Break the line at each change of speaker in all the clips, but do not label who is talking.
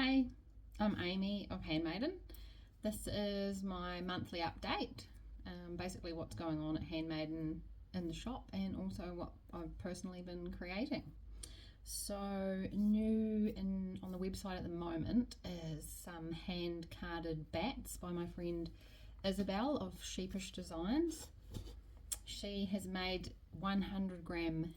Hey, I'm Amy of Handmaiden. This is my monthly update, basically what's going on at Handmaiden in the shop and also what I've personally been creating. So new on the website at the moment is some hand carded bats by my friend Isabel of Sheepish Designs. She has made 100-gram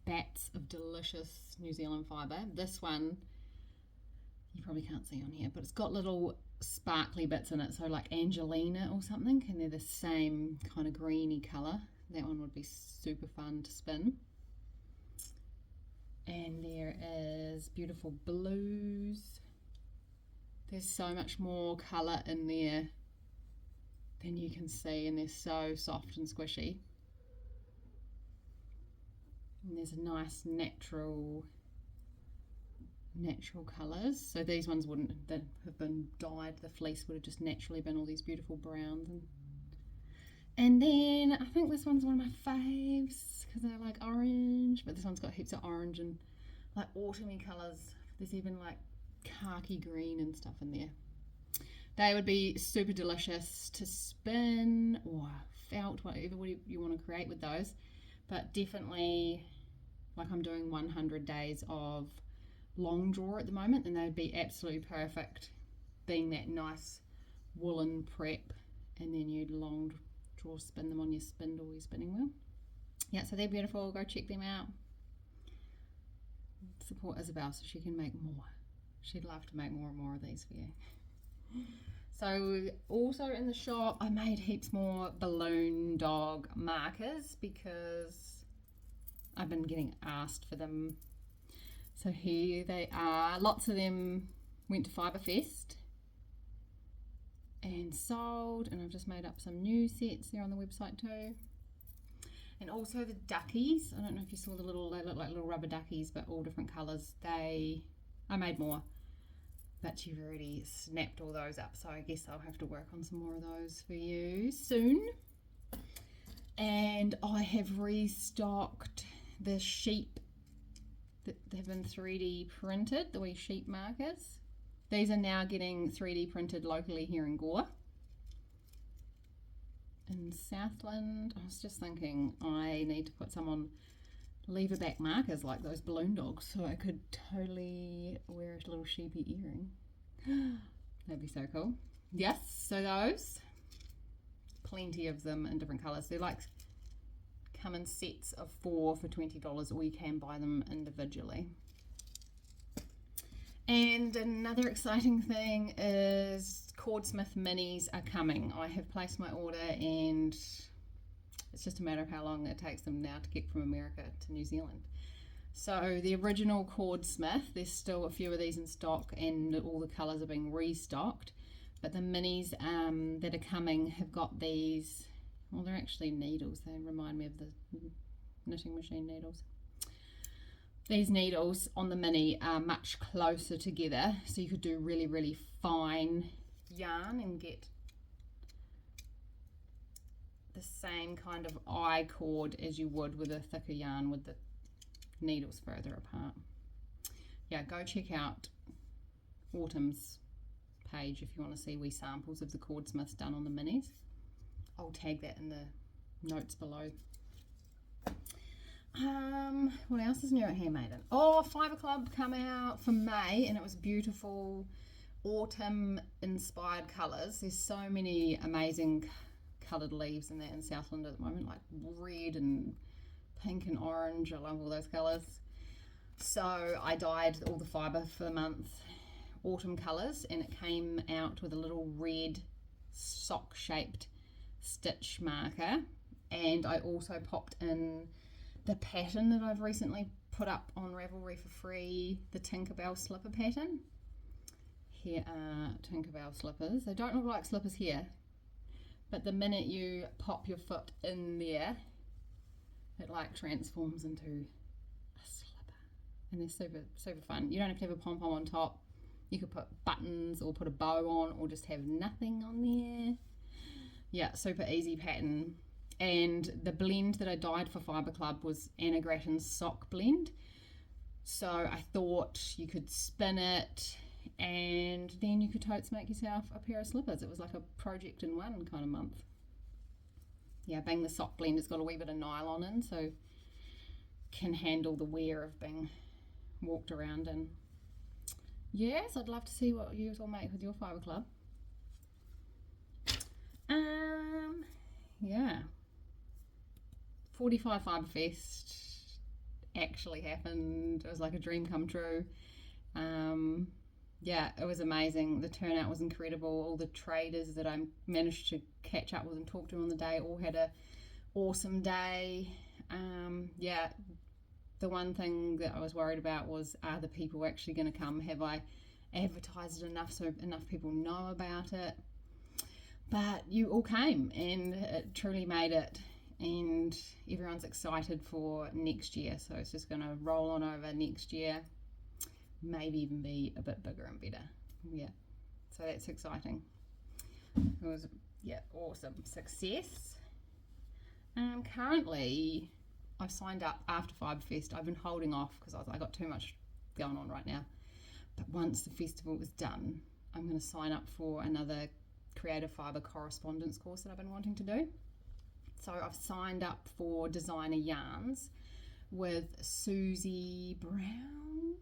bats of delicious New Zealand fibre. This one you probably can't see on here, but it's got little sparkly bits in it, so like Angelina or something, and they're the same kind of greeny colour. That one would be super fun to spin. And there is beautiful blues. There's so much more colour in there than you can see, and they're so soft and squishy. And there's a nice natural colours. So these ones wouldn't have been dyed. The fleece would have just naturally been all these beautiful browns. And then I think this one's one of my faves because I like orange, but this one's got heaps of orange and like autumny colours. There's even like khaki green and stuff in there. They would be super delicious to spin or felt, whatever you want to create with those. But definitely, like, I'm doing 100 days of long draw at the moment, and they'd be absolutely perfect being that nice woolen prep, and then you'd long draw spin them on your spindle, your spinning wheel. Yeah, so they're beautiful. Go check them out. Support Isabel so she can make more. She'd love to make more and more of these for you. So also in the shop I made heaps more balloon dog markers because I've been getting asked for them. So here they are. Lots of them went to Fibre Fest and sold, and I've just made up some new sets there on the website too. And also the duckies. I don't know if you saw they look like little rubber duckies, but all different colours. I made more, but you've already snapped all those up, so I guess I'll have to work on some more of those for you soon. And I have restocked the sheep that have been 3D printed, the wee sheep markers. These are now getting 3D printed locally here in Gore. In Southland, I was just thinking I need to put some on lever back markers like those balloon dogs, so I could totally wear a little sheepy earring. That'd be so cool. Yes, so those, plenty of them in different colours. They're like come in sets of 4 for $20, or you can buy them individually. And another exciting thing is Cordsmith Minis are coming. I have placed my order, and it's just a matter of how long it takes them now to get from America to New Zealand. So the original Cordsmith, there's still a few of these in stock, and all the colours are being restocked. But the minis that are coming have got these, well, they're actually needles. They remind me of the knitting machine needles. These needles on the mini are much closer together, so you could do really, really fine yarn and get the same kind of eye cord as you would with a thicker yarn with the needles further apart. Yeah, go check out Autumn's page if you want to see wee samples of the Cordsmiths done on the minis. I'll tag that in the notes below. What else is new at Handmaiden? Oh, Fibre Club come out for May, and it was beautiful autumn inspired colours. There's so many amazing coloured leaves in that in Southland at the moment, like red and pink and orange. I love all those colours. So I dyed all the fibre for the month autumn colours, and it came out with a little red sock shaped stitch marker. And I also popped in the pattern that I've recently put up on Ravelry for free, the Tinkerbell slipper pattern. Here are Tinkerbell slippers. They don't look like slippers here, but the minute you pop your foot in there, it like transforms into a slipper, and they're super, super fun. You don't have to have a pom-pom on top. You could put buttons or put a bow on, or just have nothing on there. Yeah, super easy pattern. And the blend that I dyed for Fibre Club was Anna Grattan's sock blend. So I thought you could spin it And then you could totes make yourself a pair of slippers. It was like a project in one kind of month. Yeah, bang, the sock blender's got a wee bit of nylon in, so can handle the wear of being walked around in. Yes, I'd love to see what you all make with your Fibre Club. Yeah. 45 Fibre Fest actually happened. It was like a dream come true. Yeah, it was amazing. The turnout was incredible. All the traders that I managed to catch up with and talk to on the day all had an awesome day. Yeah, the one thing that I was worried about was, are the people actually going to come? Have I advertised it enough so enough people know about it? But you all came, and it truly made it, and everyone's excited for next year, so it's just going to roll on over next year, maybe even be a bit bigger and better. Yeah, so that's exciting. It was, yeah, awesome success. Currently I've signed up after Fibre Fest. I've been holding off because I got too much going on right now, but once the festival is done, I'm going to sign up for another Creative Fibre correspondence course that I've been wanting to do. So I've signed up for designer yarns with Susie Brown.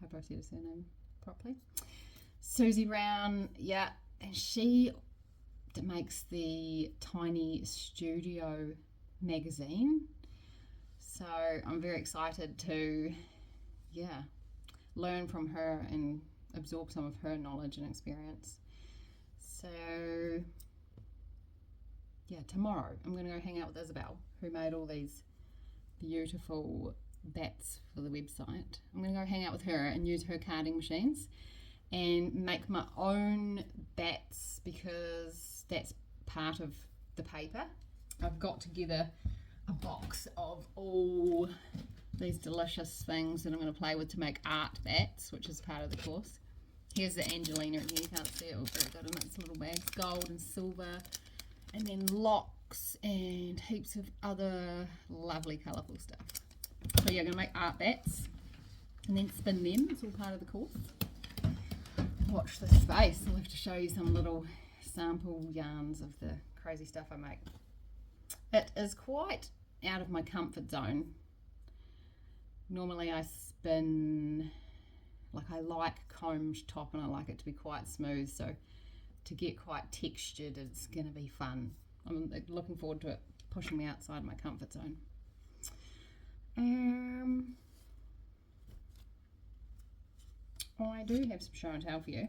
I hope I said her name properly. Susie Brown, yeah, and she makes the Tiny Studio magazine. So I'm very excited to, yeah, learn from her and absorb some of her knowledge and experience. So yeah, tomorrow I'm going to go hang out with Isabel, who made all these beautiful bats for the website. I'm going to go hang out with her and use her carding machines and make my own bats, because that's part of the paper. I've got together a box of all these delicious things that I'm going to play with to make art bats, which is part of the course. Here's the Angelina in here, you can't see it, all very good in its little bags, gold and silver, and then locks and heaps of other lovely colourful stuff. So you're going to make art bats and then spin them. It's all part of the course. Watch this space. I'll have to show you some little sample yarns of the crazy stuff I make. It is quite out of my comfort zone. Normally I spin, like, I like combed top and I like it to be quite smooth, so to get quite textured, it's going to be fun. I'm looking forward to it, pushing me outside my comfort zone. I do have some show and tell for you.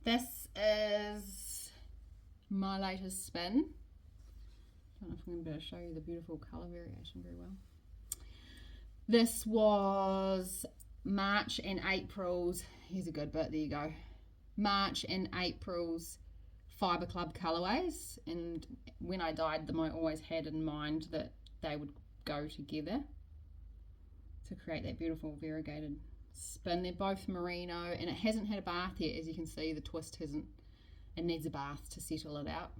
This is my latest spin. I don't know if I'm going to be able to show you the beautiful colour variation very well. This was March and April's, here's a good bit, there you go. March and April's Fibre Club colourways, and when I dyed them I always had in mind that they would go together to create that beautiful variegated spin. They're both merino, and it hasn't had a bath yet. As you can see, the twist hasn't, it needs a bath to settle it out,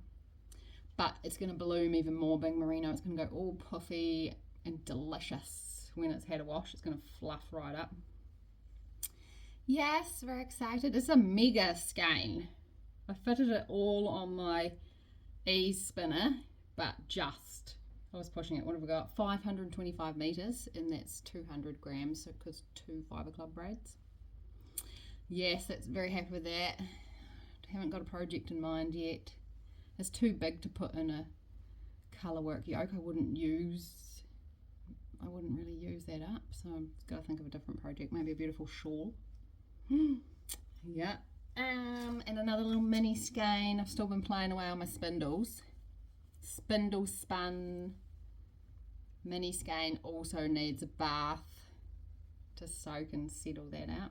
but it's going to bloom even more being merino. It's going to go all puffy and delicious when it's had a wash. It's going to fluff right up. Yes, very excited. It's a mega skein. I fitted it all on my ease spinner, but just, I was pushing it. What have we got? 525 meters, and that's 200 grams, so because 2 Fibre Club braids. Yes, that's very happy with that. Haven't got a project in mind yet. It's too big to put in a colour work yoke. I wouldn't really use that up, so I've got to think of a different project, maybe a beautiful shawl. Yeah. And another little mini skein. I've still been playing away on my spindles. Spindle spun mini skein also needs a bath to soak and settle that out.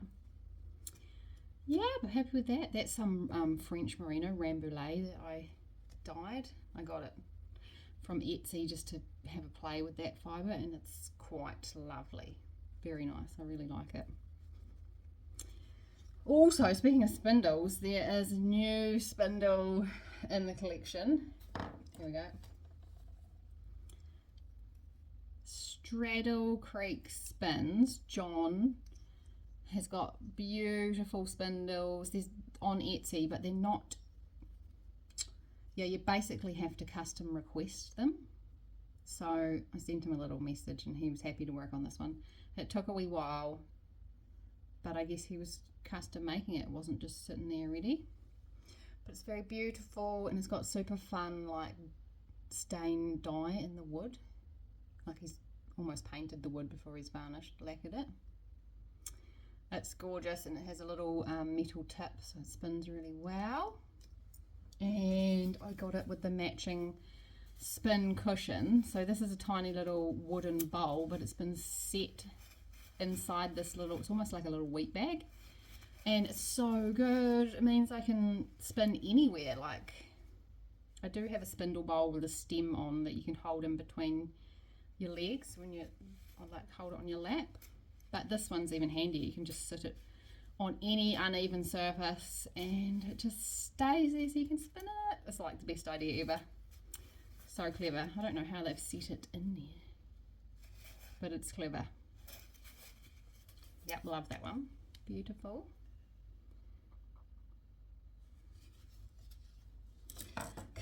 Yeah, but happy with that. That's some French merino rambouillet that I dyed. I got it from Etsy just to have a play with that fibre, and it's quite lovely. Very nice. I really like it. Also, speaking of spindles, there is a new spindle in the collection. Here we go. Straddle Creek Spins, John, Has got beautiful spindles. There's on Etsy, but they're not, yeah, you basically have to custom request them. So I sent him a little message and he was happy to work on this one. It took a wee while, but I guess he was custom making it. It wasn't just sitting there ready. But it's very beautiful, and it's got super fun like stain dye in the wood. Like he's almost painted the wood before he's varnished, lacquered it. It's gorgeous, and it has a little metal tip, so it spins really well. And I got it with the matching spin cushion. So this is a tiny little wooden bowl, but it's been set inside this little, it's almost like a little wheat bag. And it's so good. It means I can spin anywhere. Like, I do have a spindle bowl with a stem on that you can hold in between your legs when you like hold it on your lap. But this one's even handier. You can just sit it on any uneven surface and it just stays there so you can spin it. It's like the best idea ever. So clever. I don't know how they've set it in there, but it's clever. Yep, love that one. Beautiful.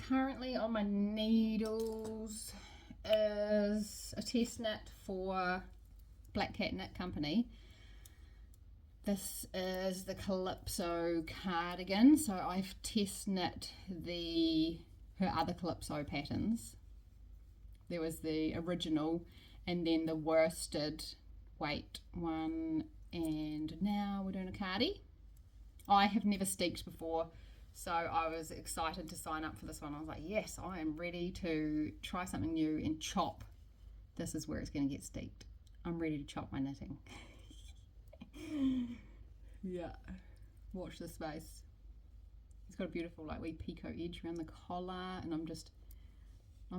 Currently on my needles is a test knit for Black Cat Knit Company. This is the Calypso cardigan. So I've test knit her other Calypso patterns. There was the original and then the worsted weight one, and now we're doing a Cardi. I have never steeked before, so I was excited to sign up for this one. I was like, yes, I am ready to try something new and chop. This is where it's going to get steeked. I'm ready to chop my knitting. Yeah, watch this space. It's got a beautiful like wee picot edge around the collar, and I'm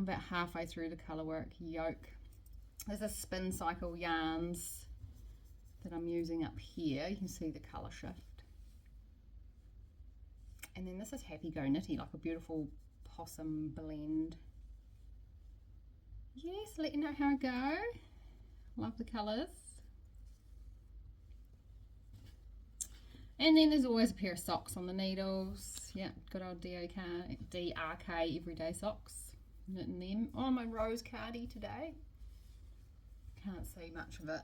about halfway through the colour work yoke. There's a Spin Cycle yarns that I'm using up here. You can see the colour shift. And then this is Happy Go Knitty, like a beautiful possum blend. Yes, let you know how I go. Love the colours. And then there's always a pair of socks on the needles. Yeah, good old DRK everyday socks. Knitting them. Oh, my rose Cardi today. Can't see much of it.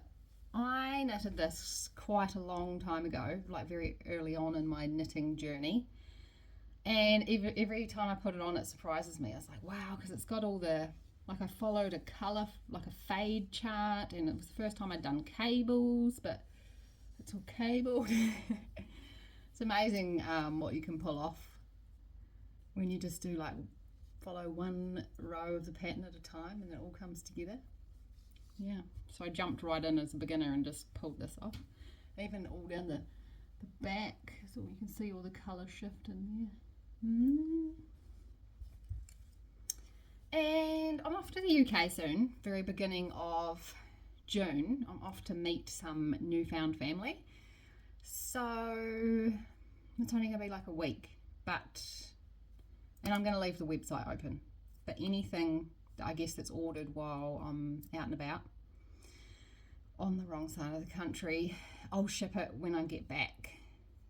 I knitted this quite a long time ago, like very early on in my knitting journey. And every time I put it on, it surprises me. I was like, wow, because it's got all the, like I followed a colour, like a fade chart, and it was the first time I'd done cables, but it's all cabled. It's amazing what you can pull off when you just do like follow one row of the pattern at a time and it all comes together. Yeah, so I jumped right in as a beginner and just pulled this off. Even all down the back, so you can see all the colour shift in there. And I'm off to the UK soon, very beginning of June. I'm off to meet some newfound family. So it's only going to be like a week, and I'm going to leave the website open. But anything that I guess that's ordered while I'm out and about on the wrong side of the country, I'll ship it when I get back.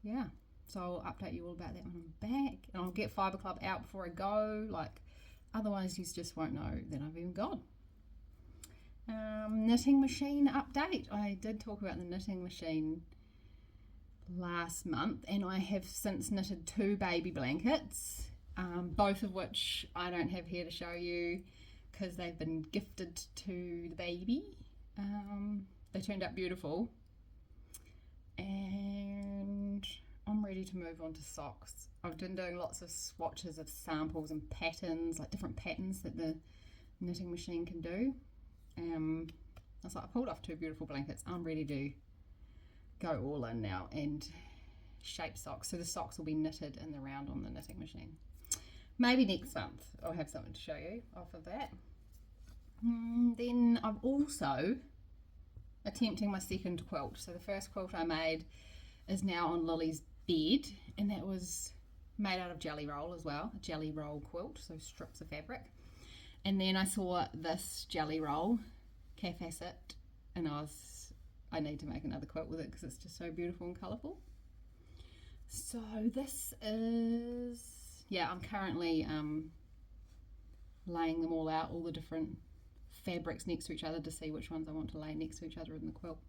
Yeah, so I'll update you all about that when I'm back, and I'll get Fibre Club out before I go. Like, otherwise you just won't know that I've even gone. Knitting machine update. I did talk about the knitting machine last month, and I have since knitted 2 baby blankets, both of which I don't have here to show you because they've been gifted to the baby. They turned out beautiful, and I'm ready to move on to socks. I've been doing lots of swatches of samples and patterns, like different patterns that the knitting machine can do. I was like, I pulled off 2 beautiful blankets. I'm ready to go all in now and shape socks. So the socks will be knitted in the round on the knitting machine. Maybe next month I'll have something to show you off of that. Then I'm also attempting my second quilt. So the first quilt I made is now on Lily's bed, and that was made out of jelly roll as well, a jelly roll quilt, so strips of fabric. And then I saw this jelly roll, calf asset, and I was I need to make another quilt with it because it's just so beautiful and colourful. So this is, yeah, I'm currently laying them all out, all the different fabrics next to each other to see which ones I want to lay next to each other in the quilt.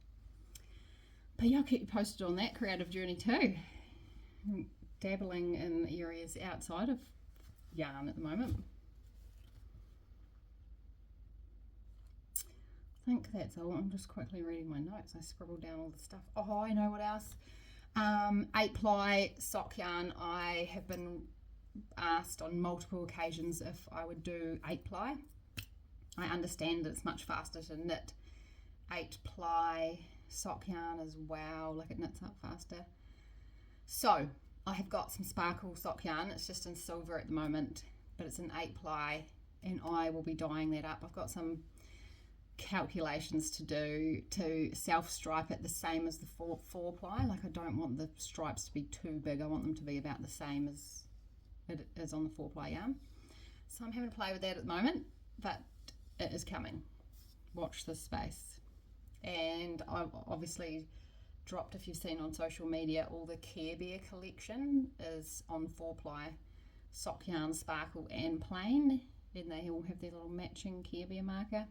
But yeah, I'll keep you posted on that creative journey too. I'm dabbling in areas outside of yarn at the moment. I think that's all. I'm just quickly reading my notes. I scribbled down all the stuff. Oh, I know what else. 8-ply sock yarn. I have been asked on multiple occasions if I would do 8-ply. I understand that it's much faster to knit 8-ply sock yarn as well, like it knits up faster. So I have got some sparkle sock yarn. It's just in silver at the moment, but it's an 8-ply, and I will be dyeing that up. I've got some calculations to do to self-stripe it the same as the 4-ply. Like, I don't want the stripes to be too big. I want them to be about the same as it is on the 4-ply yarn. So I'm having to play with that at the moment, but it is coming. Watch this space. And I've obviously dropped, if you've seen on social media, all the Care Bear collection is on 4-ply sock yarn, sparkle and plain, and they all have their little matching Care Bear marker.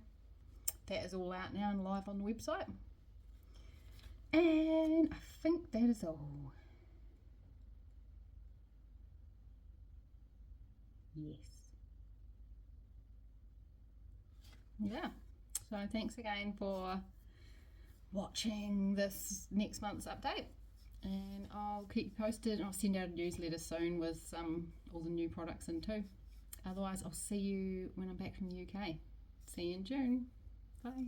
That is all out now and live on the website. And I think that is all. Yes. Yeah. So thanks again for watching this next month's update. And I'll keep you posted. I'll send out a newsletter soon with all the new products in too. Otherwise, I'll see you when I'm back from the UK. See you in June. Bye.